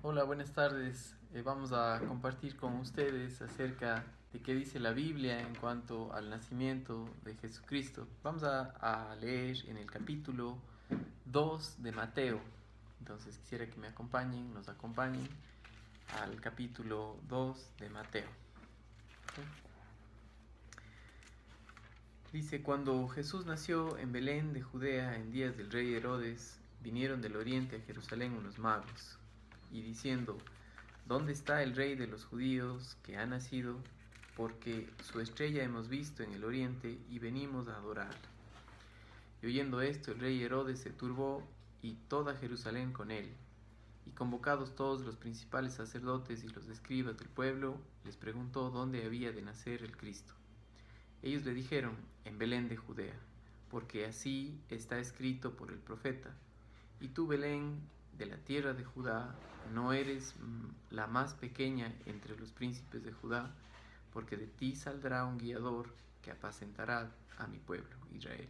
Hola, buenas tardes. Vamos a compartir con ustedes acerca de qué dice la Biblia en cuanto al nacimiento de Jesucristo. Vamos a leer en el capítulo 2 de Mateo. Entonces quisiera que nos acompañen al capítulo 2 de Mateo. ¿Okay? Dice: cuando Jesús nació en Belén de Judea en días del rey Herodes, vinieron del oriente a Jerusalén unos magos, y diciendo: ¿dónde está el rey de los judíos que ha nacido? Porque su estrella hemos visto en el oriente y venimos a adorarla. Y oyendo esto, el rey Herodes se turbó y toda Jerusalén con él. Y convocados todos los principales sacerdotes y los escribas del pueblo, les preguntó dónde había de nacer el Cristo. Ellos le dijeron: en Belén de Judea, porque así está escrito por el profeta: y tú, Belén, de la tierra de Judá, no eres la más pequeña entre los príncipes de Judá, porque de ti saldrá un guiador que apacentará a mi pueblo, Israel.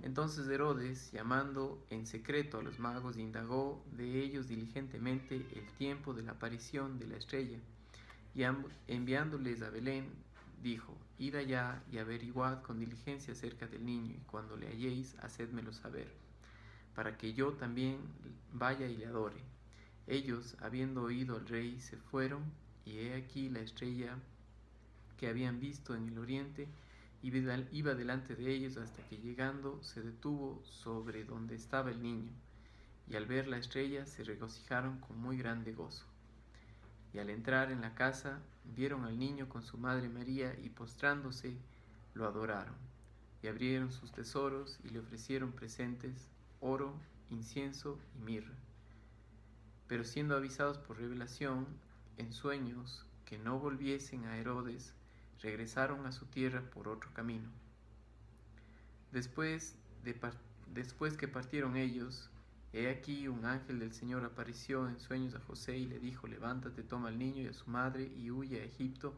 Entonces Herodes, llamando en secreto a los magos, indagó de ellos diligentemente el tiempo de la aparición de la estrella, y enviándoles a Belén, dijo: id allá y averiguad con diligencia acerca del niño, y cuando le halléis, hacédmelo saber, para que yo también vaya y le adore. Ellos, habiendo oído al rey, se fueron, y he aquí la estrella que habían visto en el oriente iba delante de ellos, hasta que llegando se detuvo sobre donde estaba el niño, y al ver la estrella se regocijaron con muy grande gozo. Y al entrar en la casa, vieron al niño con su madre María, y postrándose lo adoraron, y abrieron sus tesoros y le ofrecieron presentes: oro, incienso y mirra. Pero siendo avisados por revelación en sueños que no volviesen a Herodes, regresaron a su tierra por otro camino. Después que partieron ellos, he aquí un ángel del Señor apareció en sueños a José y le dijo: levántate, toma al niño y a su madre y huye a Egipto,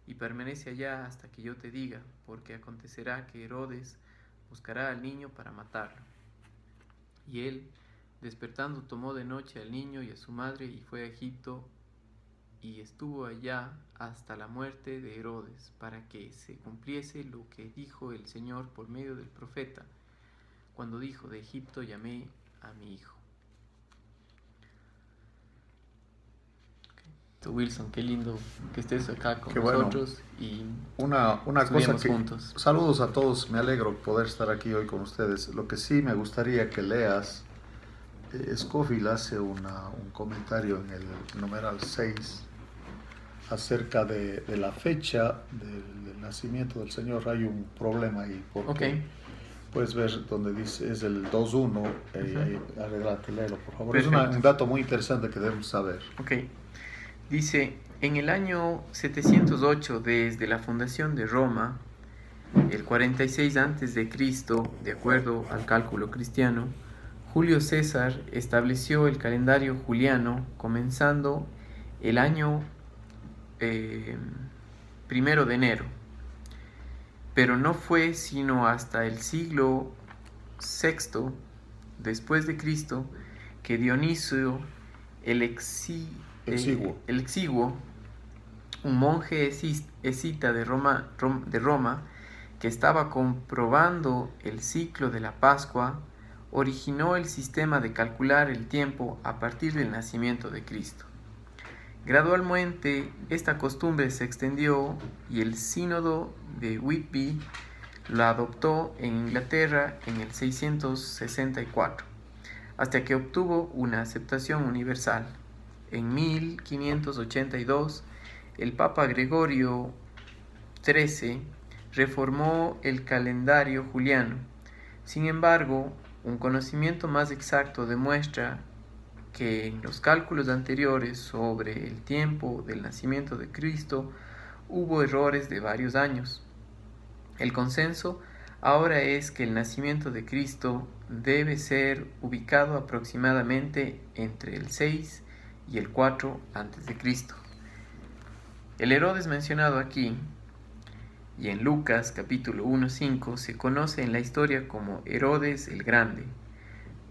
y permanece allá hasta que yo te diga, porque acontecerá que Herodes buscará al niño para matarlo. Y él, despertando, tomó de noche al niño y a su madre y fue a Egipto, y estuvo allá hasta la muerte de Herodes, para que se cumpliese lo que dijo el Señor por medio del profeta, cuando dijo: de Egipto llamé a mi hijo. Wilson, qué lindo que estés acá con nosotros. Y una cosa que juntos. Saludos a todos, me alegro poder estar aquí hoy con ustedes. Lo que sí me gustaría que leas, Scofield hace un comentario en el numeral 6 acerca de la fecha del nacimiento del Señor. Hay un problema ahí, porque puedes ver donde dice, es el 2.1, arreglate, léelo por favor. Perfecto. Es un dato muy interesante que debemos saber. Dice: en el año 708 desde la fundación de Roma, el 46 a.C., de acuerdo al cálculo cristiano, Julio César estableció el calendario juliano, comenzando el año 1 de enero. Pero no fue sino hasta el siglo VI después de Cristo que Dionisio el Exiguo, un monje escita de Roma, que estaba comprobando el ciclo de la Pascua, originó el sistema de calcular el tiempo a partir del nacimiento de Cristo. Gradualmente, esta costumbre se extendió y el sínodo de Whitby la adoptó en Inglaterra en el 664, hasta que obtuvo una aceptación universal. En 1582, el Papa Gregorio XIII reformó el calendario juliano. Sin embargo, un conocimiento más exacto demuestra que en los cálculos anteriores sobre el tiempo del nacimiento de Cristo hubo errores de varios años. El consenso ahora es que el nacimiento de Cristo debe ser ubicado aproximadamente entre el 6 y el 4 a.C. El Herodes mencionado aquí y en Lucas capítulo 1:5 se conoce en la historia como Herodes el Grande.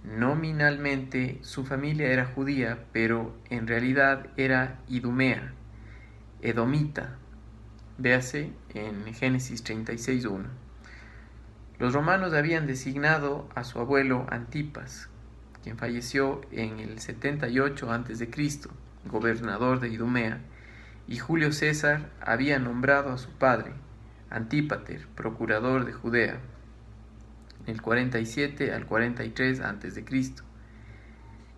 Nominalmente su familia era judía, pero en realidad era idumea, edomita. Véase en Génesis 36:1. Los romanos habían designado a su abuelo Antipas, quien falleció en el 78 a.C., gobernador de Idumea, y Julio César había nombrado a su padre, Antípater, procurador de Judea, del 47 al 43 a.C.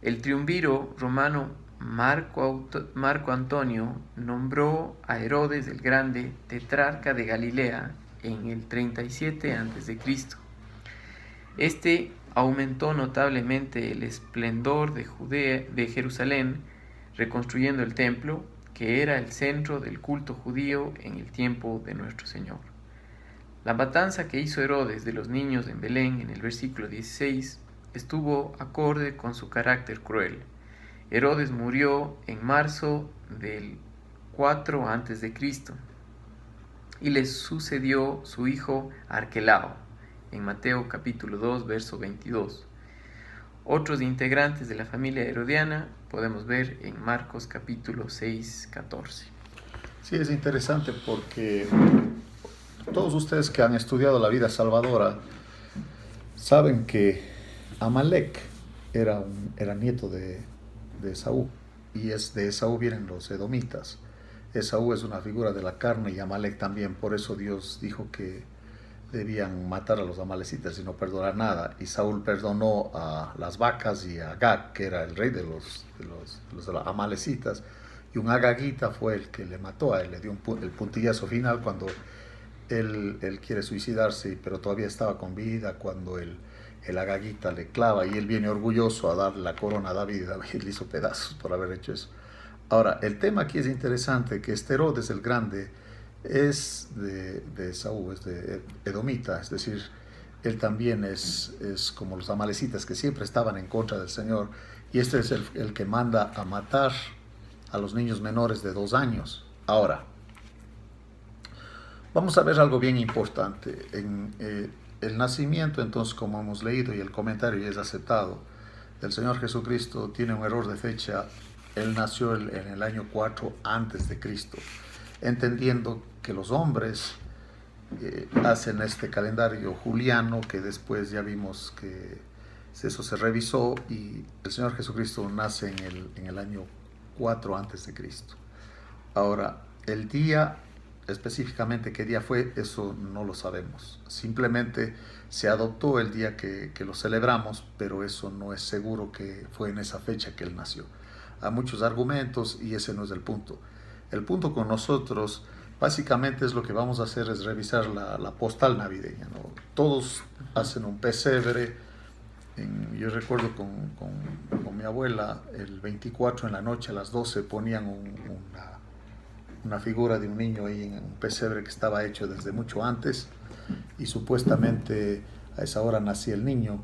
El triunviro romano Marco Antonio nombró a Herodes el Grande tetrarca de Galilea en el 37 a.C. Este aumentó notablemente el esplendor de Jerusalén, reconstruyendo el templo, que era el centro del culto judío en el tiempo de nuestro Señor. La matanza que hizo Herodes de los niños en Belén en el versículo 16 estuvo acorde con su carácter cruel. Herodes murió en marzo del 4 a.C. y le sucedió su hijo Arquelao en Mateo capítulo 2, verso 22. Otros integrantes de la familia herodiana podemos ver en Marcos capítulo 6, 14. Sí, es interesante porque todos ustedes que han estudiado la vida salvadora saben que Amalek era nieto de Esaú, y de Esaú vienen los edomitas. Esaú es una figura de la carne y Amalek también, por eso Dios dijo que debían matar a los amalecitas y no perdonar nada, y Saúl perdonó a las vacas y a Agag, que era el rey de los amalecitas, y un agagita fue el que le mató a él, le dio el puntillazo final cuando él quiere suicidarse, pero todavía estaba con vida, cuando el agagita le clava y él viene orgulloso a darle la corona a David, y David le hizo pedazos por haber hecho eso. Ahora, el tema aquí es interesante, que este Herodes el Grande es de Esaú, es de edomita, es decir, él también es como los amalecitas que siempre estaban en contra del Señor, y este es el que manda a matar a los niños menores de 2 años. Ahora, vamos a ver algo bien importante. En el nacimiento, entonces, como hemos leído y el comentario ya es aceptado, del Señor Jesucristo tiene un error de fecha. Él nació en el año 4 antes de Cristo, entendiendo que los hombres hacen este calendario juliano, que después ya vimos que eso se revisó, y el Señor Jesucristo nace en el año 4 antes de Cristo. Ahora, el día, específicamente qué día fue, eso no lo sabemos. Simplemente se adoptó el día que lo celebramos, pero eso no es seguro que fue en esa fecha que él nació. Hay muchos argumentos y ese no es el punto. El punto con nosotros, básicamente, es lo que vamos a hacer es revisar la postal navideña, ¿no? Todos hacen un pesebre. Yo recuerdo con mi abuela, el 24 en la noche a las 12 ponían una figura de un niño ahí en un pesebre que estaba hecho desde mucho antes, y supuestamente a esa hora nacía el niño.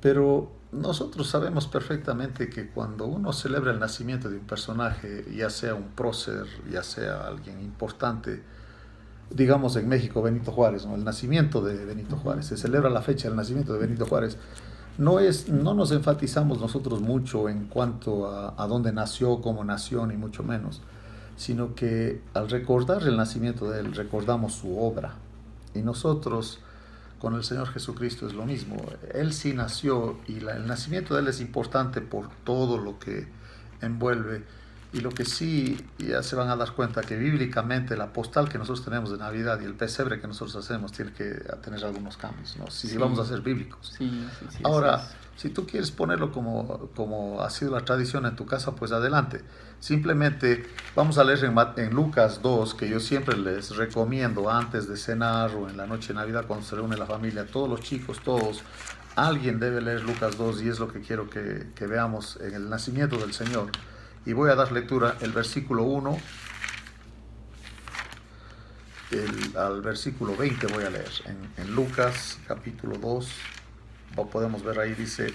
Pero nosotros sabemos perfectamente que cuando uno celebra el nacimiento de un personaje, ya sea un prócer, ya sea alguien importante, digamos en México Benito Juárez, ¿no? El nacimiento de Benito Juárez, se celebra la fecha del nacimiento de Benito Juárez. No nos enfatizamos nosotros mucho en cuanto a dónde nació, cómo nació, ni mucho menos, sino que al recordar el nacimiento de él, recordamos su obra. Y nosotros con el Señor Jesucristo es lo mismo. Él sí nació, y el nacimiento de él es importante por todo lo que envuelve. Y lo que sí ya se van a dar cuenta que bíblicamente la postal que nosotros tenemos de Navidad y el pesebre que nosotros hacemos tiene que tener algunos cambios, ¿no? Si vamos a ser bíblicos. Sí, ahora, si tú quieres ponerlo como ha sido la tradición en tu casa, pues adelante. Simplemente vamos a leer en Lucas 2, que yo siempre les recomiendo antes de cenar o en la noche de Navidad cuando se reúne la familia, todos los chicos, todos, alguien debe leer Lucas 2, y es lo que quiero que veamos en el nacimiento del Señor. Y voy a dar lectura el versículo 1 al versículo 20 voy a leer. En Lucas capítulo 2, podemos ver ahí, dice: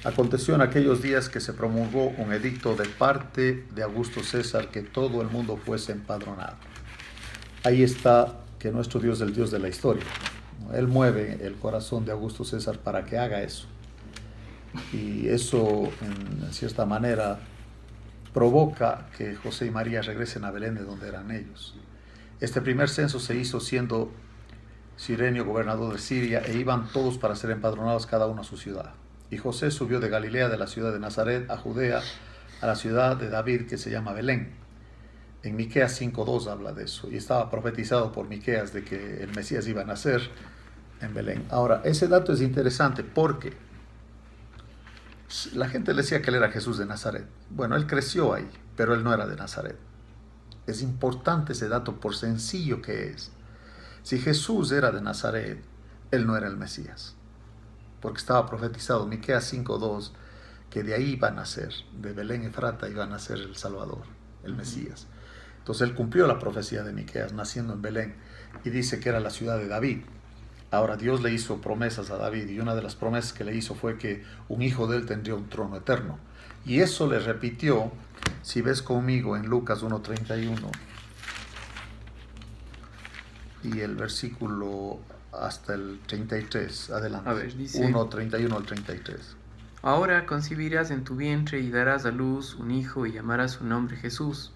aconteció en aquellos días que se promulgó un edicto de parte de Augusto César que todo el mundo fuese empadronado. Ahí está que nuestro Dios es el Dios de la historia. Él mueve el corazón de Augusto César para que haga eso. Y eso, en cierta manera, provoca que José y María regresen a Belén, de donde eran ellos. Este primer censo se hizo siendo Cirenio gobernador de Siria, e iban todos para ser empadronados cada uno a su ciudad. Y José subió de Galilea, de la ciudad de Nazaret, a Judea, a la ciudad de David, que se llama Belén. En Miqueas 5:2 habla de eso, y estaba profetizado por Miqueas de que el Mesías iba a nacer en Belén. Ahora, ese dato es interesante porque la gente le decía que él era Jesús de Nazaret. Bueno, él creció ahí, pero él no era de Nazaret. Es importante ese dato por sencillo que es. Si Jesús era de Nazaret, él no era el Mesías, porque estaba profetizado, Miqueas 5:2, que de ahí iba a nacer, de Belén Efrata iba a nacer el Salvador, el Mesías. Entonces él cumplió la profecía de Miqueas, naciendo en Belén, y dice que era la ciudad de David. Ahora, Dios le hizo promesas a David, y una de las promesas que le hizo fue que un hijo de él tendría un trono eterno. Y eso le repitió, si ves conmigo en Lucas 1:31, y el versículo hasta el 33, adelante. A ver, dice: 1:31 al 33. Ahora concebirás en tu vientre y darás a luz un hijo y llamarás su nombre Jesús.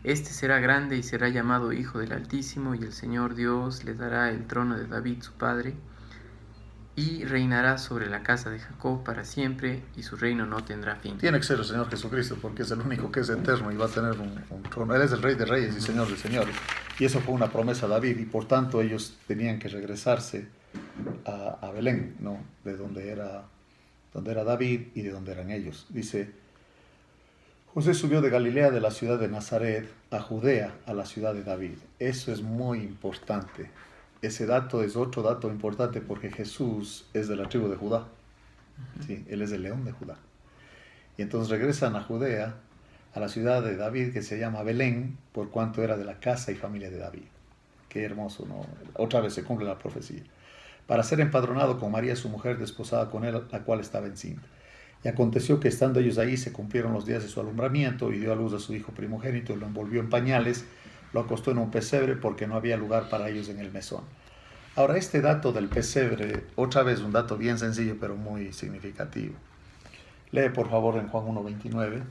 Este será grande y será llamado Hijo del Altísimo, y el Señor Dios le dará el trono de David su padre, y reinará sobre la casa de Jacob para siempre, y su reino no tendrá fin. Tiene que ser el Señor Jesucristo, porque es el único que es eterno y va a tener un trono. Él es el Rey de Reyes y Señor de Señores. Y eso fue una promesa a David, y por tanto ellos tenían que regresarse a Belén, ¿no? De donde era David y de donde eran ellos. Dice: José subió de Galilea, de la ciudad de Nazaret, a Judea, a la ciudad de David. Eso es muy importante. Ese dato es otro dato importante porque Jesús es de la tribu de Judá. Sí, él es el león de Judá. Y entonces regresan a Judea, a la ciudad de David, que se llama Belén, por cuanto era de la casa y familia de David. Qué hermoso, ¿no? Otra vez se cumple la profecía. Para ser empadronado con María, su mujer, desposada con él, la cual estaba encinta. Y aconteció que estando ellos ahí se cumplieron los días de su alumbramiento, y dio a luz a su hijo primogénito, lo envolvió en pañales, lo acostó en un pesebre porque no había lugar para ellos en el mesón. Ahora, este dato del pesebre, otra vez un dato bien sencillo pero muy significativo. Lee por favor en Juan 1:29.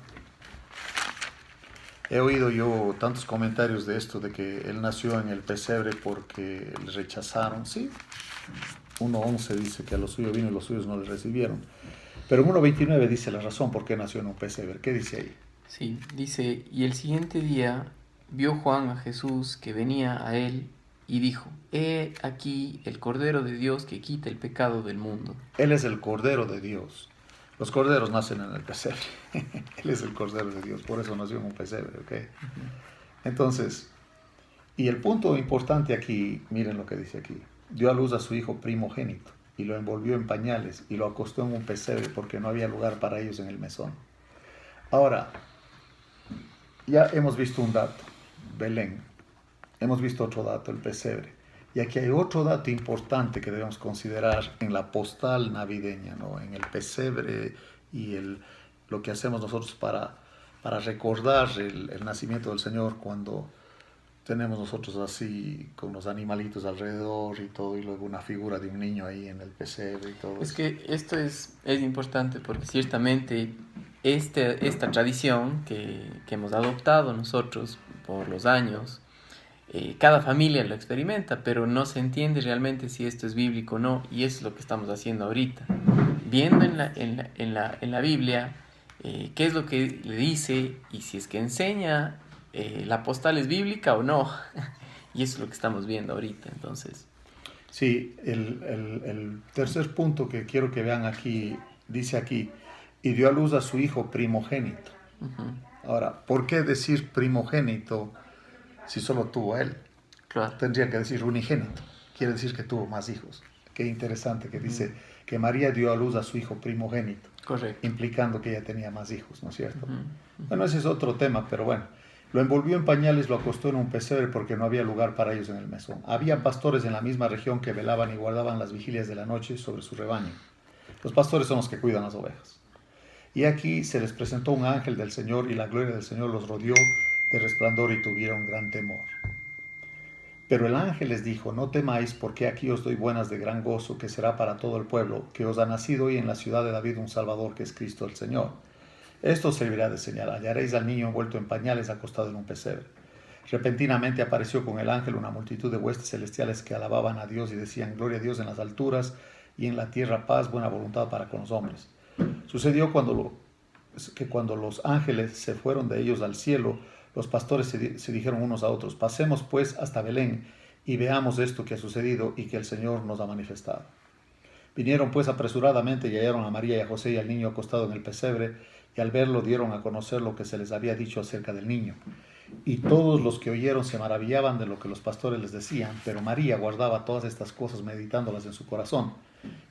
He oído yo tantos comentarios de esto, de que él nació en el pesebre porque le rechazaron. Sí, 1:11 dice que a los suyos vino y los suyos no le recibieron. Pero en 1:29 dice la razón por qué nació en un pesebre. ¿Qué dice ahí? Sí, dice: y el siguiente día vio Juan a Jesús que venía a él, y dijo: He aquí el Cordero de Dios que quita el pecado del mundo. Él es el Cordero de Dios. Los corderos nacen en el pesebre. Él es el Cordero de Dios, por eso nació en un pesebre, ¿ok? Entonces, y el punto importante aquí, miren lo que dice aquí. Dio a luz a su hijo primogénito, y lo envolvió en pañales, y lo acostó en un pesebre porque no había lugar para ellos en el mesón. Ahora, ya hemos visto un dato, Belén. Hemos visto otro dato, el pesebre. Y aquí hay otro dato importante que debemos considerar en la postal navideña, ¿no? En el pesebre y lo que hacemos nosotros para recordar el nacimiento del Señor, cuando tenemos nosotros así con los animalitos alrededor y todo, y luego una figura de un niño ahí en el pesebre y todo. Es que esto es importante porque ciertamente esta tradición que hemos adoptado nosotros por los años, cada familia lo experimenta, pero no se entiende realmente si esto es bíblico o no, y es lo que estamos haciendo ahorita. Viendo en la Biblia qué es lo que le dice y si es que enseña la postal es bíblica o no. Y eso es lo que estamos viendo ahorita, entonces. Sí, el tercer punto que quiero que vean aquí, dice aquí: y dio a luz a su hijo primogénito. Ahora, ¿por qué decir primogénito si solo tuvo a él? Claro. Tendría que decir unigénito. Quiere decir que tuvo más hijos. Qué interesante que dice que María dio a luz a su hijo primogénito. Correcto. Implicando que ella tenía más hijos, ¿no es cierto? Bueno, ese es otro tema, pero bueno. Lo envolvió en pañales, lo acostó en un pesebre porque no había lugar para ellos en el mesón. Había pastores en la misma región que velaban y guardaban las vigilias de la noche sobre su rebaño. Los pastores son los que cuidan las ovejas. Y aquí se les presentó un ángel del Señor, y la gloria del Señor los rodeó de resplandor y tuvieron gran temor. Pero el ángel les dijo: no temáis, porque aquí os doy buenas de gran gozo, que será para todo el pueblo, que os ha nacido hoy en la ciudad de David un Salvador, que es Cristo el Señor. Esto servirá de señal: hallaréis al niño envuelto en pañales, acostado en un pesebre. Repentinamente apareció con el ángel una multitud de huestes celestiales que alababan a Dios y decían: gloria a Dios en las alturas, y en la tierra paz, buena voluntad para con los hombres. Sucedió que cuando los ángeles se fueron de ellos al cielo, los pastores se dijeron unos a otros: pasemos pues hasta Belén y veamos esto que ha sucedido y que el Señor nos ha manifestado. Vinieron pues apresuradamente y hallaron a María y a José y al niño acostado en el pesebre, y al verlo dieron a conocer lo que se les había dicho acerca del niño. Y todos los que oyeron se maravillaban de lo que los pastores les decían, pero María guardaba todas estas cosas, meditándolas en su corazón.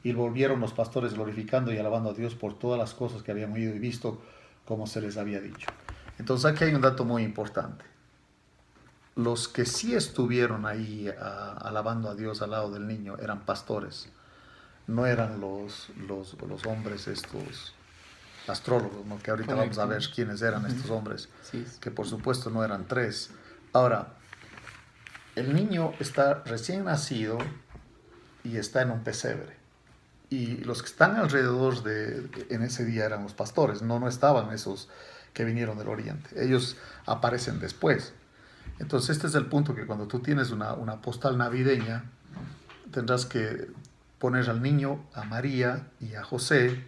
Y volvieron los pastores glorificando y alabando a Dios por todas las cosas que habían oído y visto, como se les había dicho. Entonces aquí hay un dato muy importante. Los que sí estuvieron ahí alabando a Dios al lado del niño eran pastores, no eran los hombres estos astrólogos, ¿no? Que ahorita vamos a ver quiénes eran estos hombres, Sí. que por supuesto no eran tres. Ahora, el niño está recién nacido y está en un pesebre. Y los que están alrededor en ese día eran los pastores, no estaban esos que vinieron del oriente. Ellos aparecen después. Entonces este es el punto, que cuando tú tienes una postal navideña, tendrás que poner al niño, a María y a José,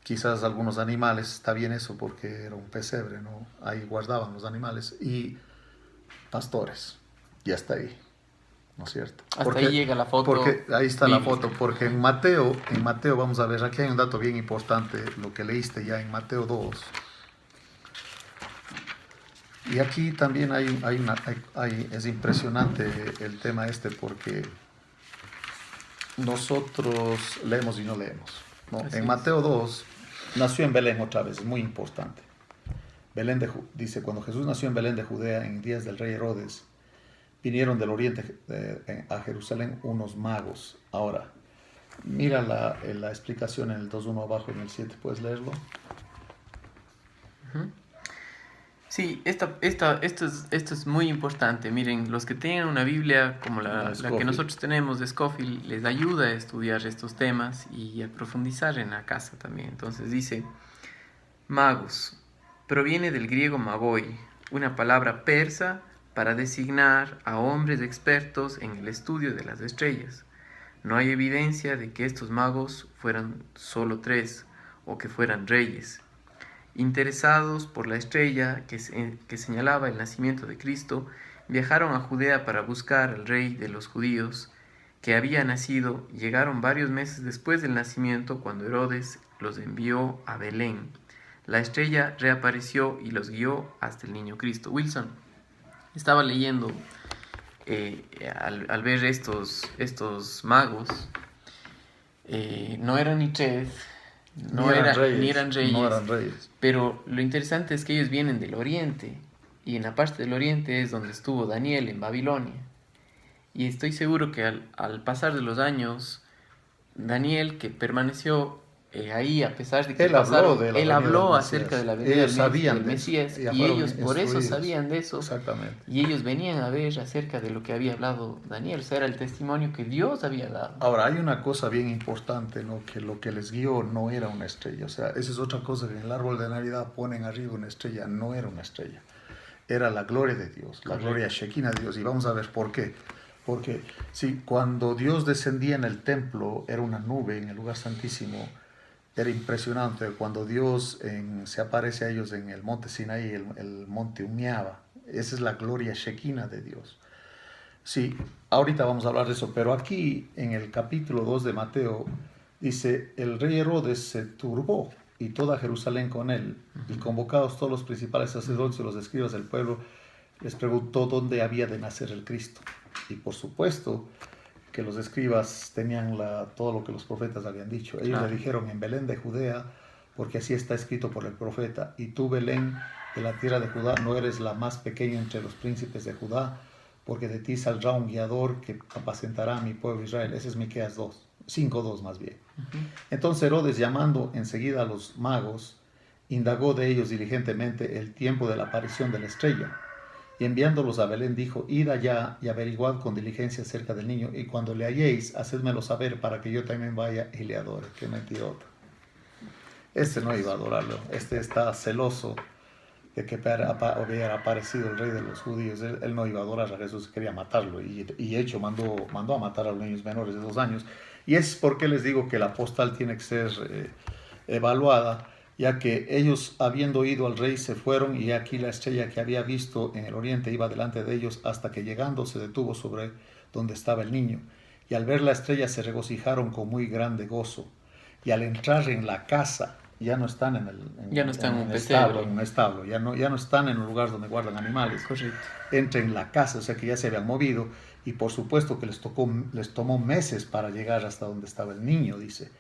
quizás algunos animales, está bien eso porque era un pesebre, ¿no? Ahí guardaban los animales, y pastores, y hasta ahí, ¿no es cierto? Hasta ahí llega la foto. Porque ahí está bíblica. la foto, porque en Mateo vamos a ver, aquí hay un dato bien importante, lo que leíste ya en Mateo 2. Y aquí también es impresionante el tema este, porque nosotros leemos y no leemos, ¿no? En Mateo 2, nació en Belén otra vez, es muy importante. Dice: cuando Jesús nació en Belén de Judea, en días del rey Herodes, vinieron del oriente a Jerusalén unos magos. Ahora, mira la explicación en el 2.1 abajo, en el 7, ¿puedes leerlo? Sí, esto es muy importante. Miren, los que tengan una Biblia como la que nosotros tenemos de Scofield, les ayuda a estudiar estos temas y a profundizar en la casa también. Entonces dice: magos, proviene del griego magoi, una palabra persa para designar a hombres expertos en el estudio de las estrellas. No hay evidencia de que estos magos fueran solo 3 o que fueran reyes. Interesados por la estrella que señalaba el nacimiento de Cristo, viajaron a Judea para buscar al rey de los judíos que había nacido. Llegaron varios meses después del nacimiento, cuando Herodes los envió a Belén. La estrella reapareció y los guió hasta el niño Cristo. Wilson, estaba leyendo al ver estos magos, no eran ni tres, ni eran reyes, pero lo interesante es que ellos vienen del oriente, y en la parte del oriente es donde estuvo Daniel en Babilonia, y estoy seguro que al pasar de los años, Daniel, que permaneció ahí a pesar de que él habló acerca de la venida del Mesías, y ellos por eso sabían de eso. Exactamente. Y ellos venían a ver acerca de lo que había hablado Daniel, o sea, era el testimonio que Dios había dado. Ahora, hay una cosa bien importante, ¿no? Que lo que les guió no era una estrella. O sea, esa es otra cosa, que en el árbol de Navidad ponen arriba una estrella. No era una estrella, era la gloria de Dios, la gloria Shekinah de Dios. Y vamos a ver por qué. Porque sí, cuando Dios descendía en el templo, era una nube en el lugar santísimo. Era impresionante. Cuando Dios se aparece a ellos en el monte Sinaí, el monte humeaba. Esa es la gloria Shekinah de Dios. Sí, ahorita vamos a hablar de eso, pero aquí en el capítulo 2 de Mateo dice: el rey Herodes se turbó y toda Jerusalén con él, y convocados todos los principales sacerdotes y los escribas del pueblo, les preguntó dónde había de nacer el Cristo. Y por supuesto que los escribas tenían todo lo que los profetas habían dicho. Ellos le dijeron: en Belén de Judea, porque así está escrito por el profeta: y tú, Belén, de la tierra de Judá, no eres la más pequeña entre los príncipes de Judá, porque de ti saldrá un guiador que apacentará a mi pueblo Israel. Ese es Miqueas 5:2 más bien. Entonces Herodes, llamando enseguida a los magos, indagó de ellos diligentemente el tiempo de la aparición de la estrella. Y enviándolos a Belén dijo, id allá y averiguad con diligencia acerca del niño, y cuando le halléis, hacedmelo saber para que yo también vaya y le adore. Qué mentirota. Este no iba a adorarlo, este está celoso de que hubiera aparecido el rey de los judíos. Él no iba a adorar a Jesús, quería matarlo, y de hecho mandó a matar a los niños menores de 2 años. Y es porque les digo que la postal tiene que ser evaluada, ya que ellos, habiendo oído al rey, se fueron, y aquí la estrella que había visto en el oriente iba delante de ellos, hasta que llegando se detuvo sobre donde estaba el niño. Y al ver la estrella se regocijaron con muy grande gozo. Y al entrar en la casa, ya no están Ya no están en un un establo, ya no están en un lugar donde guardan animales. Correcto. Entran en la casa, o sea que ya se habían movido, y por supuesto que les tomó meses para llegar hasta donde estaba el niño, dice.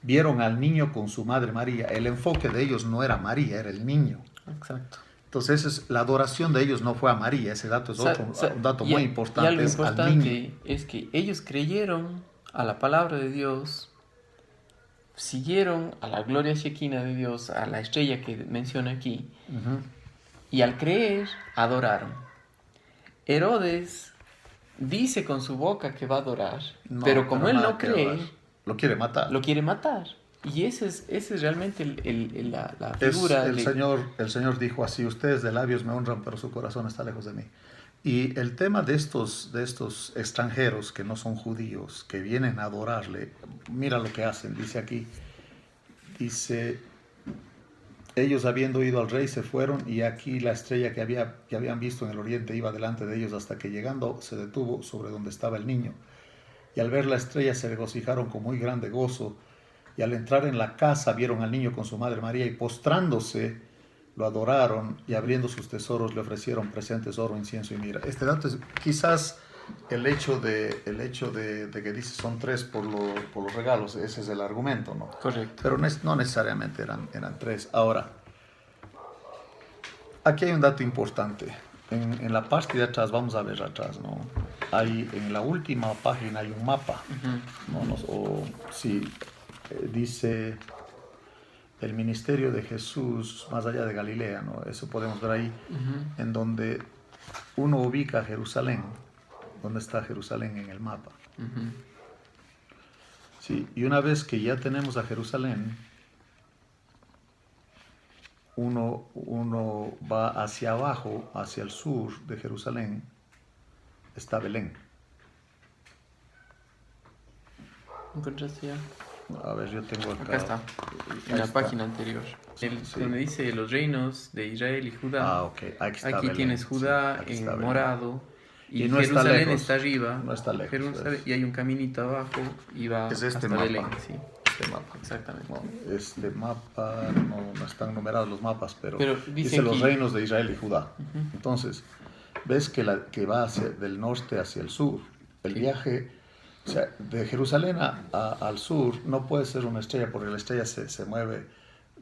Vieron al niño con su madre María. El enfoque de ellos no era María, era el niño. Exacto. Entonces la adoración de ellos no fue a María. Ese dato es un dato muy importante. Y algo importante al niño. es que ellos creyeron a la palabra de Dios, siguieron a la gloria shekinah de Dios, a la estrella que menciona aquí, y al creer adoraron. Herodes dice con su boca que va a adorar, pero como él no cree, lo quiere matar. Lo quiere matar. Y ese es realmente la figura. El Señor dijo así: ustedes de labios me honran, pero su corazón está lejos de mí. Y el tema de estos extranjeros que no son judíos, que vienen a adorarle, mira lo que hacen. Dice aquí, ellos habiendo ido al rey se fueron, y aquí la estrella que habían visto en el oriente iba delante de ellos, hasta que llegando se detuvo sobre donde estaba el niño. Y al ver la estrella se regocijaron con muy grande gozo, y al entrar en la casa vieron al niño con su madre María, y postrándose lo adoraron, y abriendo sus tesoros le ofrecieron presentes, oro, incienso y mirra. Este dato es quizás el hecho de que dice son 3 por los regalos, ese es el argumento, ¿no? Correcto. Pero no necesariamente eran 3. Ahora, aquí hay un dato importante. En la parte de atrás, vamos a ver atrás, ¿no? En la última página hay un mapa, ¿no? Dice el ministerio de Jesús más allá de Galilea, ¿no? Eso podemos ver ahí, en donde uno ubica Jerusalén, donde está Jerusalén en el mapa. Sí, y una vez que ya tenemos a Jerusalén, uno va hacia abajo, hacia el sur de Jerusalén, está Belén. ¿Encontraste ya? A ver, yo tengo acá. Acá está, en la página anterior. Donde dice los reinos de Israel y Judá. Okay. Aquí Belén. Tienes Judá en Belén. Morado. Y no Jerusalén está arriba. No está lejos. Y hay un caminito abajo y va hasta mapa. Belén. Sí. Este mapa. Exactamente. No, este mapa, no están numerados los mapas, pero dice aquí, los reinos de Israel y Judá. Entonces, ves que va del norte hacia el sur. El viaje, o sea, de Jerusalén al sur no puede ser una estrella, porque la estrella se mueve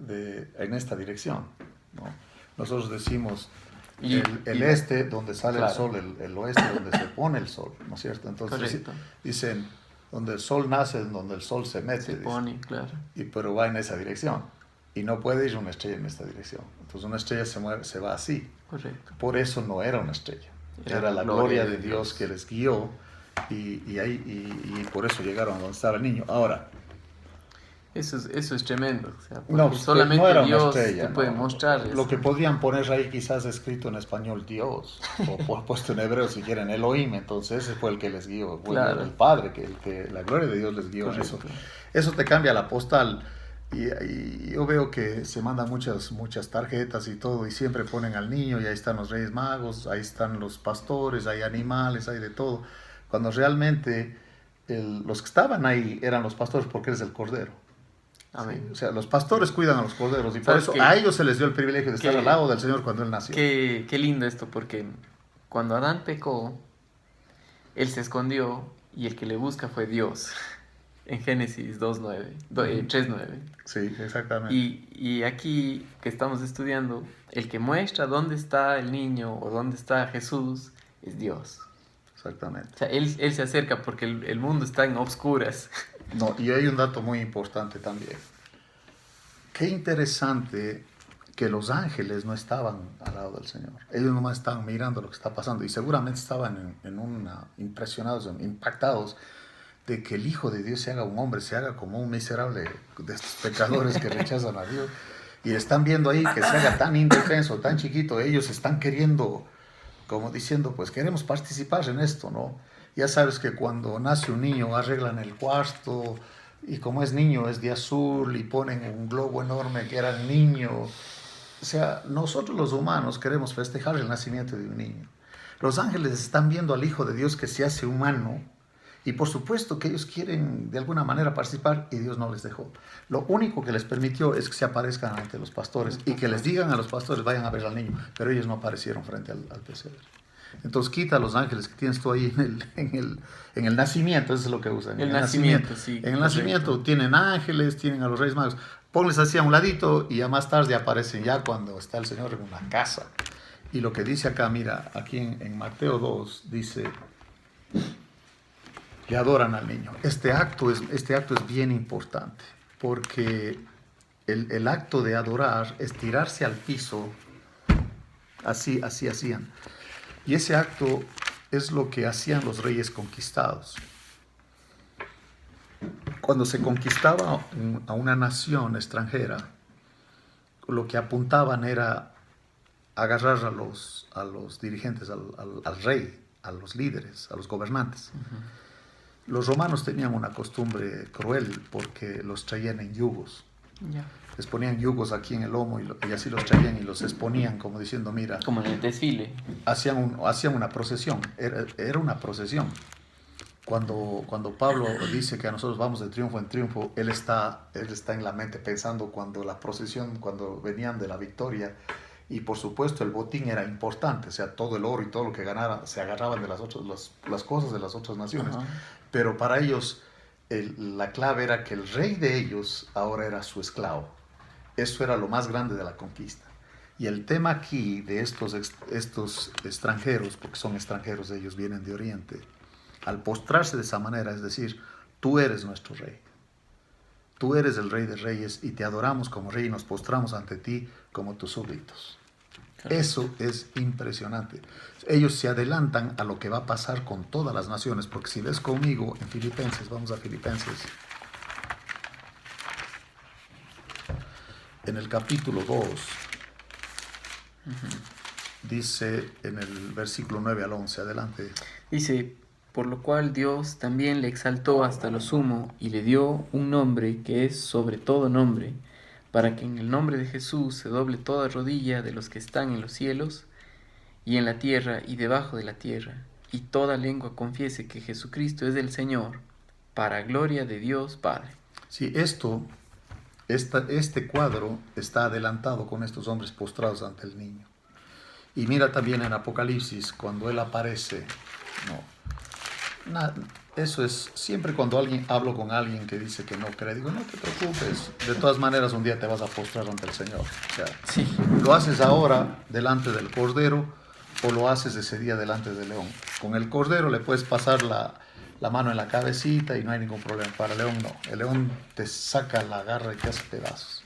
en esta dirección, ¿no? Nosotros decimos el este donde sale el sol, el oeste donde se pone el sol, ¿no es cierto? Entonces dicen donde el sol nace, donde el sol se mete. Se pone, claro. Pero va en esa dirección. Y no puede ir una estrella en esta dirección. Entonces una estrella se va así. Correcto. Por eso no era una estrella. Era la gloria de Dios que les guió, y por eso llegaron a donde estaba el niño. Ahora, eso es tremendo. O sea, no, solamente no era Dios una estrella, te puede mostrar eso. Lo que podrían poner ahí quizás escrito en español Dios, o puesto en hebreo si quieren Elohim. Entonces ese fue el que les guió, el Padre, que la gloria de Dios les guió. Eso te cambia la postal. Y yo veo que se mandan muchas tarjetas y todo, y siempre ponen al niño, y ahí están los Reyes Magos, ahí están los pastores, hay animales, hay de todo, cuando realmente los que estaban ahí eran los pastores, porque eres el Cordero. Amén. Sí, o sea, los pastores cuidan a los corderos, y por eso a ellos se les dio el privilegio de estar al lado del Señor cuando Él nació. Qué lindo esto, porque cuando Adán pecó, él se escondió, y el que le busca fue Dios. En Génesis 3:9. Sí, exactamente. Y aquí que estamos estudiando, el que muestra dónde está el niño o dónde está Jesús es Dios. Exactamente. O sea, él se acerca porque el mundo está en obscuras. No, y hay un dato muy importante también. Qué interesante que los ángeles no estaban al lado del Señor. Ellos nomás estaban mirando lo que está pasando y seguramente estaban impresionados, impactados de que el Hijo de Dios se haga un hombre, se haga como un miserable de estos pecadores que rechazan a Dios. Y están viendo ahí que se haga tan indefenso, tan chiquito. Ellos están queriendo, como diciendo, pues queremos participar en esto, ¿no? Ya sabes que cuando nace un niño arreglan el cuarto y como es niño es de azul y ponen un globo enorme que era el niño. O sea, nosotros los humanos queremos festejar el nacimiento de un niño. Los ángeles están viendo al Hijo de Dios que se hace humano y por supuesto que ellos quieren de alguna manera participar y Dios no les dejó. Lo único que les permitió es que se aparezcan ante los pastores y que les digan a los pastores vayan a ver al niño, pero ellos no aparecieron frente al pesebre. Entonces quita a los ángeles que tienes tú ahí en el nacimiento, eso es lo que usan. El nacimiento, sí. En el nacimiento tienen ángeles, tienen a los Reyes Magos. Ponles así a un ladito y ya más tarde aparecen ya cuando está el Señor en una casa. Y lo que dice acá, mira, aquí en Mateo 2 dice que adoran al niño. Este acto es bien importante porque el acto de adorar es tirarse al piso, así hacían. Y ese acto es lo que hacían los reyes conquistados. Cuando se conquistaba a una nación extranjera, lo que apuntaban era agarrar a los dirigentes, al rey, a los líderes, a los gobernantes. Uh-huh. Los romanos tenían una costumbre cruel porque los traían en yugos. Yeah. Les ponían yugos aquí en el lomo y así los traían y los exponían como diciendo, mira. Como en el desfile. Hacían una procesión, era una procesión. Cuando Pablo dice que a nosotros vamos de triunfo en triunfo, él está en la mente pensando cuando la procesión, cuando venían de la victoria, y por supuesto el botín era importante, o sea, todo el oro y todo lo que ganaran se agarraban de las cosas de las otras naciones. Uh-huh. Pero para ellos la clave era que el rey de ellos ahora era su esclavo. Eso era lo más grande de la conquista. Y el tema aquí de estos extranjeros, porque son extranjeros, ellos vienen de Oriente, al postrarse de esa manera, es decir, tú eres nuestro rey. Tú eres el Rey de Reyes y te adoramos como rey y nos postramos ante ti como tus súbditos. Claro. Eso es impresionante. Ellos se adelantan a lo que va a pasar con todas las naciones, porque si ves conmigo en Filipenses, vamos a Filipenses, en el capítulo 2, uh-huh. Dice en el versículo 9 al 11, adelante. Dice, por lo cual Dios también le exaltó hasta lo sumo y le dio un nombre que es sobre todo nombre, para que en el nombre de Jesús se doble toda rodilla de los que están en los cielos y en la tierra y debajo de la tierra, y toda lengua confiese que Jesucristo es el Señor, para gloria de Dios Padre. Sí, este cuadro está adelantado con estos hombres postrados ante el niño. Y mira también en Apocalipsis, cuando él aparece, eso es, siempre cuando hablo con alguien que dice que no cree, digo, no te preocupes, de todas maneras un día te vas a postrar ante el Señor. O sea, sí. Lo haces ahora delante del Cordero o lo haces ese día delante del león. Con el Cordero le puedes pasar la mano en la cabecita y no hay ningún problema. Para el león no, el león te saca la garra y te hace pedazos.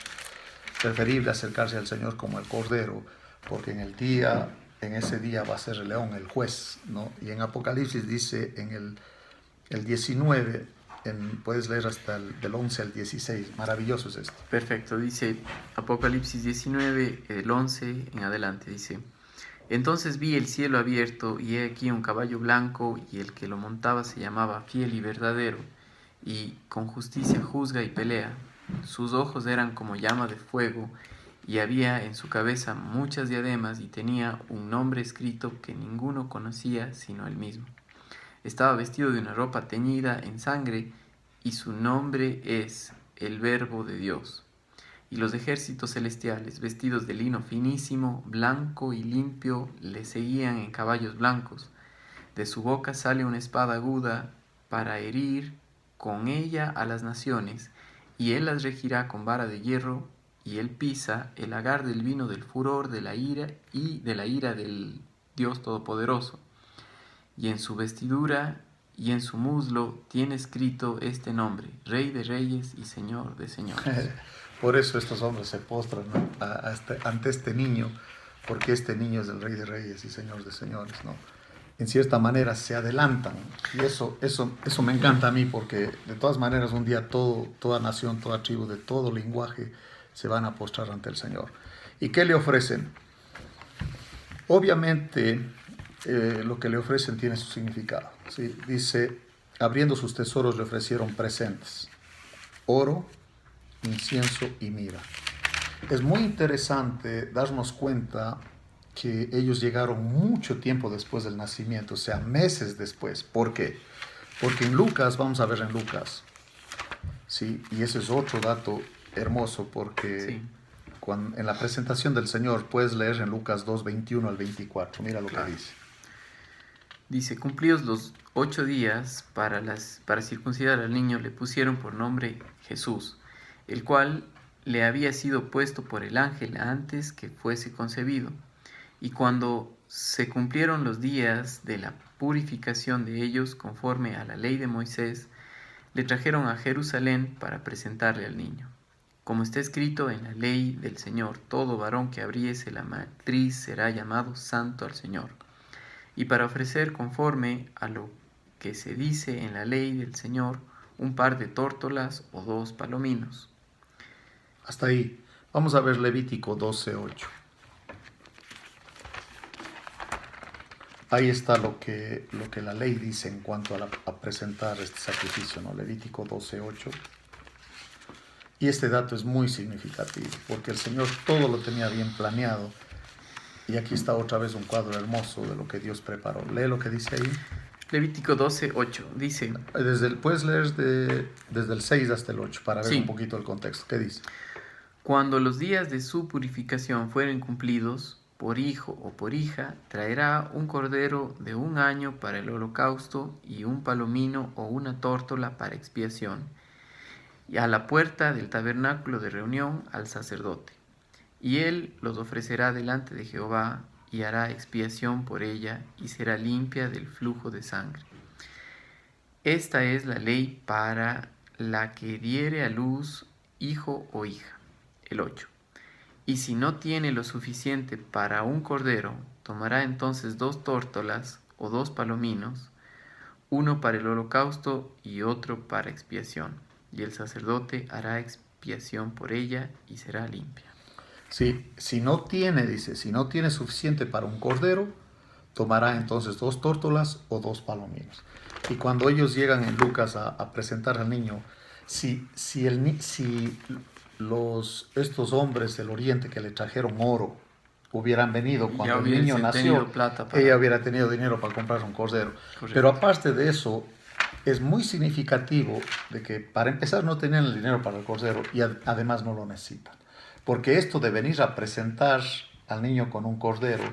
Preferible acercarse al Señor como el Cordero, porque en ese día va a ser el león el juez, ¿no? Y en Apocalipsis dice en el 19, puedes leer hasta del 11 al 16, maravilloso es esto. Perfecto, dice Apocalipsis 19, el 11 en adelante, dice: Entonces vi el cielo abierto y he aquí un caballo blanco y el que lo montaba se llamaba Fiel y Verdadero y con justicia juzga y pelea. Sus ojos eran como llama de fuego y había en su cabeza muchas diademas y tenía un nombre escrito que ninguno conocía sino él mismo. Estaba vestido de una ropa teñida en sangre y su nombre es el Verbo de Dios. Y los ejércitos celestiales, vestidos de lino finísimo, blanco y limpio, le seguían en caballos blancos. De su boca sale una espada aguda para herir con ella a las naciones, y él las regirá con vara de hierro, y él pisa el lagar del vino del furor de la ira y de la ira del Dios Todopoderoso. Y en su vestidura y en su muslo tiene escrito este nombre: Rey de Reyes y Señor de Señores. Por eso estos hombres se postran, ¿no? Ante este niño, porque este niño es el Rey de Reyes y Señor de Señores, ¿no? En cierta manera se adelantan. Y eso me encanta a mí, porque de todas maneras un día toda nación, toda tribu, de todo lenguaje se van a postrar ante el Señor. ¿Y qué le ofrecen? Obviamente lo que le ofrecen tiene su significado, ¿sí? Dice, abriendo sus tesoros le ofrecieron presentes, oro, incienso y mirra. Es muy interesante darnos cuenta que ellos llegaron mucho tiempo después del nacimiento, o sea, meses después. ¿Por qué? Porque en Lucas, vamos a ver en Lucas, ¿sí? Y ese es otro dato hermoso, porque Sí, en la presentación del Señor puedes leer en Lucas 2, 21 al 24. Mira lo claro. que dice. Dice, cumplidos los 8 días para circuncidar al niño, le pusieron por nombre Jesús, el cual le había sido puesto por el ángel antes que fuese concebido. Y cuando se cumplieron los días de la purificación de ellos conforme a la ley de Moisés, le trajeron a Jerusalén para presentarle al niño. Como está escrito en la ley del Señor, todo varón que abriese la matriz será llamado santo al Señor. Y para ofrecer conforme a lo que se dice en la ley del Señor, un par de tórtolas o 2 palominos. Hasta ahí. Vamos a ver Levítico 12:8. Ahí está lo que la ley dice en cuanto a presentar este sacrificio, ¿no? Levítico 12:8. Y este dato es muy significativo, porque el Señor todo lo tenía bien planeado. Y aquí está otra vez un cuadro hermoso de lo que Dios preparó. Lee lo que dice ahí. Levítico 12:8 dice... Puedes leer desde el 6 hasta el 8 para ver Sí. un poquito el contexto. ¿Qué dice? Cuando los días de su purificación fueren cumplidos, por hijo o por hija, traerá un cordero de 1 año para el holocausto y un palomino o una tórtola para expiación, y a la puerta del tabernáculo de reunión al sacerdote. Y él los ofrecerá delante de Jehová y hará expiación por ella y será limpia del flujo de sangre. Esta es la ley para la que diere a luz hijo o hija. El 8. Y si no tiene lo suficiente para un cordero, tomará entonces 2 tórtolas o 2 palominos, uno para el holocausto y otro para expiación. Y el sacerdote hará expiación por ella y será limpia. Sí, si no tiene suficiente para un cordero, tomará entonces 2 tórtolas o 2 palominos. Y cuando ellos llegan en Lucas a presentar al niño, si estos hombres del oriente que le trajeron oro hubieran venido cuando el niño nació, ella hubiera tenido dinero para comprar un cordero. Correcto. Pero aparte de eso, es muy significativo de que para empezar no tenían el dinero para el cordero y además no lo necesitan. Porque esto de venir a presentar al niño con un cordero,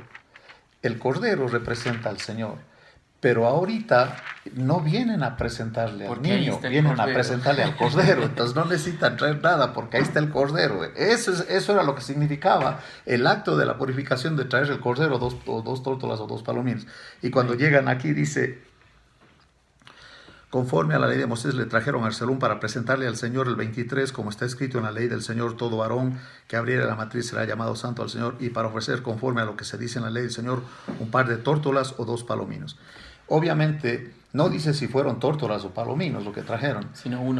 el cordero representa al Señor. Pero ahorita no vienen a presentarle al niño, vienen a presentarle al cordero. Entonces no necesitan traer nada porque ahí está el cordero. Eso era lo que significaba el acto de la purificación, de traer el cordero, 2 tórtolas o 2 palominos. Y cuando llegan aquí dice, conforme a la ley de Moisés le trajeron a Salum para presentarle al Señor el 23, como está escrito en la ley del Señor, todo varón que abriere la matriz será llamado santo al Señor, y para ofrecer conforme a lo que se dice en la ley del Señor, un par de tórtolas o 2 palominos. Obviamente no dice si fueron tórtolas o palominos lo que trajeron,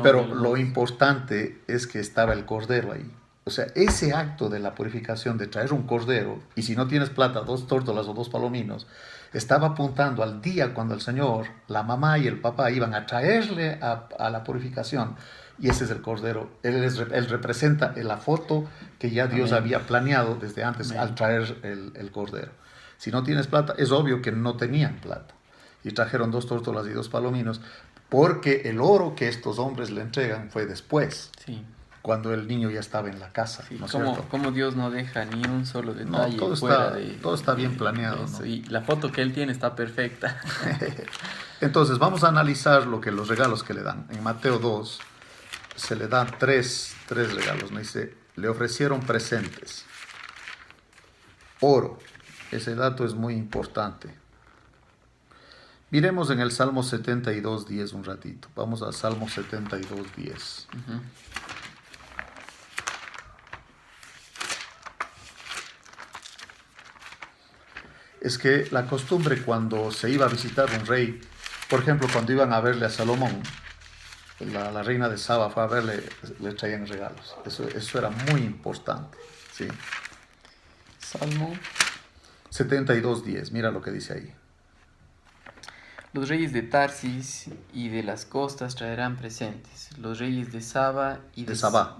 pero lo importante es que estaba el cordero ahí. O sea, ese acto de la purificación de traer un cordero, y si no tienes plata, 2 tórtolas o 2 palominos, estaba apuntando al día cuando el Señor, la mamá y el papá iban a traerle a la purificación. Y ese es el cordero. Él representa la foto que ya Dios había planeado desde antes al traer el cordero. Si no tienes plata, es obvio que no tenían plata. Y trajeron 2 tórtolas y 2 palominos, porque el oro que estos hombres le entregan fue después, sí, cuando el niño ya estaba en la casa. Sí, ¿no es cierto? como Dios no deja ni un solo detalle todo está bien planeado. Eso, ¿no? y la foto que él tiene está perfecta. Entonces vamos a analizar los regalos que le dan. En Mateo 2 se le dan tres regalos. Me dice, le ofrecieron presentes. Oro. Ese dato es muy importante. Miremos en el Salmo 72:10 un ratito. Vamos al Salmo 72:10. es que la costumbre cuando se iba a visitar un rey, por ejemplo, cuando iban a verle a Salomón, la reina de Saba fue a verle, le traían regalos. Eso era muy importante. ¿Sí? Salmo. 72:10, mira lo que dice ahí. Los reyes de Tarsis y de las costas traerán presentes. Los reyes de Saba y de Sabá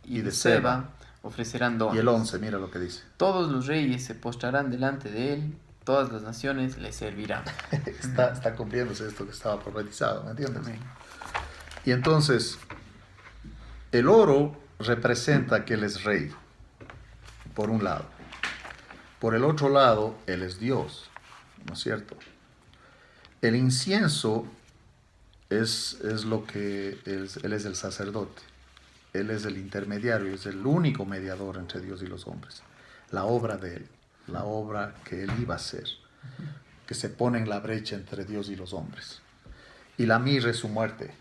y de Seba ofrecerán dones. Y el 11, mira lo que dice. Todos los reyes se postrarán delante de él, todas las naciones le servirán. Está cumpliéndose esto que estaba profetizado, ¿me entiendes? Amén. Y entonces, el oro representa que Él es rey, por un lado. Por el otro lado, Él es Dios, ¿no es cierto? El incienso es lo que Él es el sacerdote. Él es el intermediario, es el único mediador entre Dios y los hombres. La obra de Él, la obra que Él iba a hacer, que se pone en la brecha entre Dios y los hombres. Y la mirra es su muerte,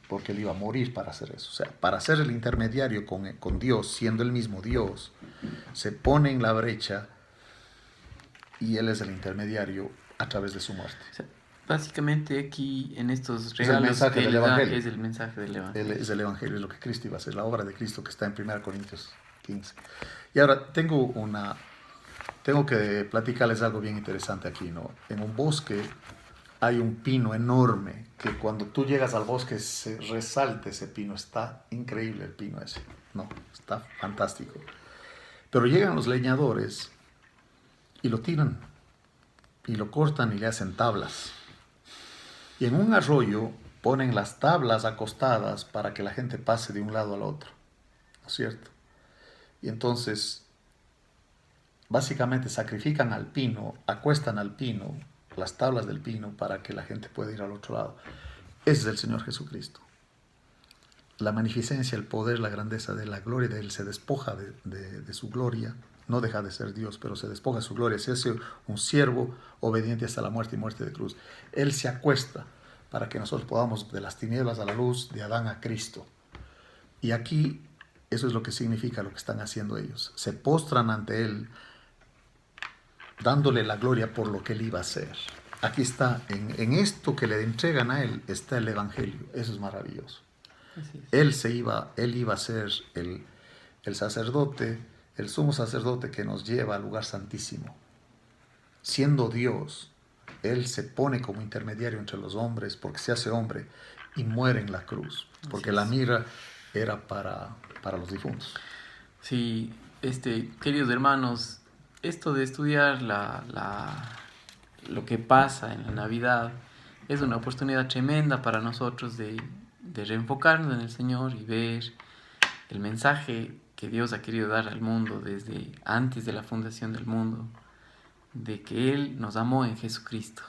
porque Él iba a morir para hacer eso. O sea, para ser el intermediario con Dios, siendo el mismo Dios, se pone en la brecha y Él es el intermediario a través de su muerte. O sea, básicamente aquí en estos el regalos mensaje que del Él da Evangelio. es el mensaje del Evangelio. Él es el Evangelio, es lo que Cristo iba a hacer, la obra de Cristo que está en 1 Corintios 15. Y ahora tengo que platicarles algo bien interesante aquí, ¿no? En un bosque hay un pino enorme que cuando tú llegas al bosque se resalta ese pino. Está increíble el pino ese. No, está fantástico. Pero llegan los leñadores y lo tiran y lo cortan y le hacen tablas. Y en un arroyo ponen las tablas acostadas para que la gente pase de un lado al otro, ¿no es cierto? Y entonces, básicamente sacrifican al pino, acuestan al pino, las tablas del pino, para que la gente pueda ir al otro lado. Ese es el Señor Jesucristo. La magnificencia, el poder, la grandeza de la gloria de Él se despoja de su gloria. No deja de ser Dios, pero se despoja de su gloria. Se hace un siervo obediente hasta la muerte y muerte de cruz. Él se acuesta para que nosotros podamos de las tinieblas a la luz, de Adán a Cristo. Y aquí eso es lo que significa lo que están haciendo ellos. Se postran ante Él, dándole la gloria por lo que Él iba a hacer. Aquí está, en esto que le entregan a Él, está el Evangelio. Eso es maravilloso. Él iba a ser el sacerdote, el sumo sacerdote que nos lleva al lugar santísimo. Siendo Dios, Él se pone como intermediario entre los hombres porque se hace hombre y muere en la cruz. Porque la mirra era para los difuntos. Sí, queridos hermanos, esto de estudiar lo que pasa en la Navidad es una oportunidad tremenda para nosotros de reenfocarnos en el Señor y ver el mensaje que Dios ha querido dar al mundo desde antes de la fundación del mundo, de que Él nos amó en Jesucristo.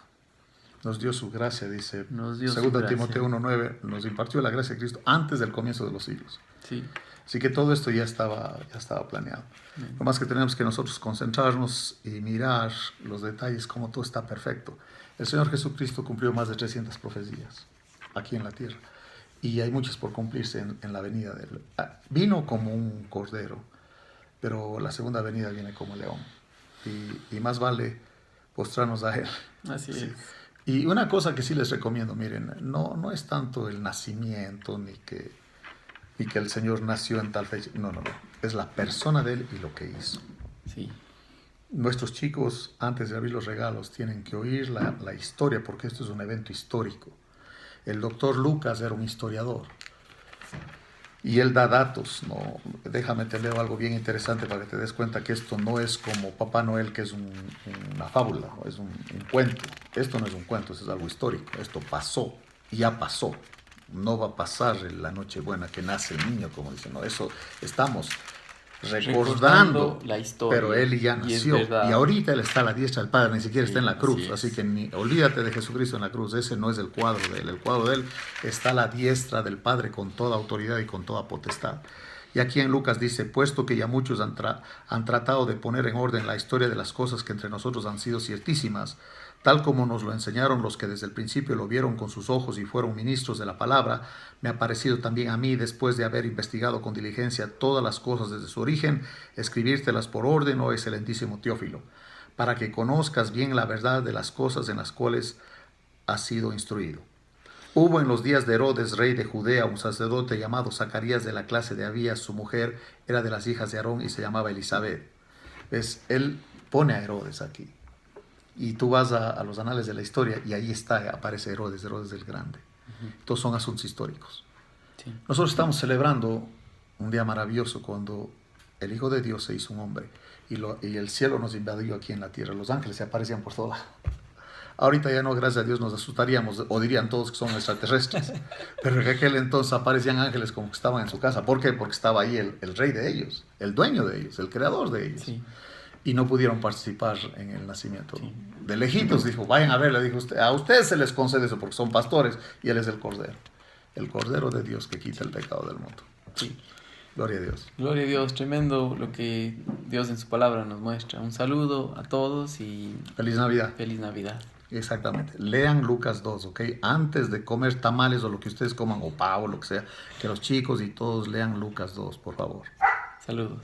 Nos dio su gracia, dice 2 gracia. Timoteo 1:9, nos impartió la gracia de Cristo antes del comienzo de los siglos. Sí. Así que todo esto ya estaba planeado. Bien. Lo más que tenemos que nosotros concentrarnos y mirar los detalles, como todo está perfecto. El Señor Jesucristo cumplió más de 300 profecías aquí en la tierra. Y hay muchas por cumplirse en la venida de Él. Vino como un cordero, pero la segunda venida viene como león. Y más vale postrarnos a Él. Así es. Y una cosa que sí les recomiendo, miren, no es tanto el nacimiento ni que el Señor nació en tal fecha. No. Es la persona de Él y lo que hizo. Sí. Nuestros chicos, antes de abrir los regalos, tienen que oír la historia, porque esto es un evento histórico. El doctor Lucas era un historiador y él da datos, ¿no? Déjame te leo algo bien interesante para que te des cuenta que esto no es como Papá Noel, que es una fábula, ¿no? Es un cuento. Esto no es un cuento, esto es algo histórico. Esto pasó, ya pasó. No va a pasar la Nochebuena que nace el niño, como dicen, no, eso estamos recordando la historia, pero Él ya nació y ahorita Él está a la diestra del Padre, ni siquiera está en la cruz, así que olvídate de Jesucristo en la cruz, ese no es el cuadro de Él. El cuadro de Él está a la diestra del Padre con toda autoridad y con toda potestad. Y aquí en Lucas dice, puesto que ya muchos han tratado de poner en orden la historia de las cosas que entre nosotros han sido ciertísimas, tal como nos lo enseñaron los que desde el principio lo vieron con sus ojos y fueron ministros de la palabra, me ha parecido también a mí, después de haber investigado con diligencia todas las cosas desde su origen, escribírtelas por orden, oh excelentísimo Teófilo, para que conozcas bien la verdad de las cosas en las cuales has sido instruido. Hubo en los días de Herodes, rey de Judea, un sacerdote llamado Zacarías de la clase de Abías. Su mujer era de las hijas de Aarón y se llamaba Elizabeth. ¿Ves? Él pone a Herodes aquí. Y tú vas a los anales de la historia y ahí está, aparece Herodes el Grande. Estos son asuntos históricos. Sí. Nosotros estamos celebrando un día maravilloso cuando el Hijo de Dios se hizo un hombre y el cielo nos invadió aquí en la tierra. Los ángeles se aparecían por todo lado. Ahorita ya no, gracias a Dios, nos asustaríamos o dirían todos que son extraterrestres. Pero en aquel entonces aparecían ángeles como que estaban en su casa. ¿Por qué? Porque estaba ahí el rey de ellos, el dueño de ellos, el creador de ellos. Sí. Y no pudieron participar en el nacimiento. Sí. De lejitos dijo, vayan a ver, le dijo, a ustedes se les concede eso porque son pastores y él es el Cordero de Dios que quita el pecado del mundo. Sí. Gloria a Dios. Gloria a Dios, tremendo lo que Dios en su palabra nos muestra. Un saludo a todos y Feliz Navidad. feliz Navidad. Exactamente. Lean Lucas 2, ¿ok? Antes de comer tamales o lo que ustedes coman, o pavo, lo que sea, que los chicos y todos lean Lucas 2, por favor. Saludos.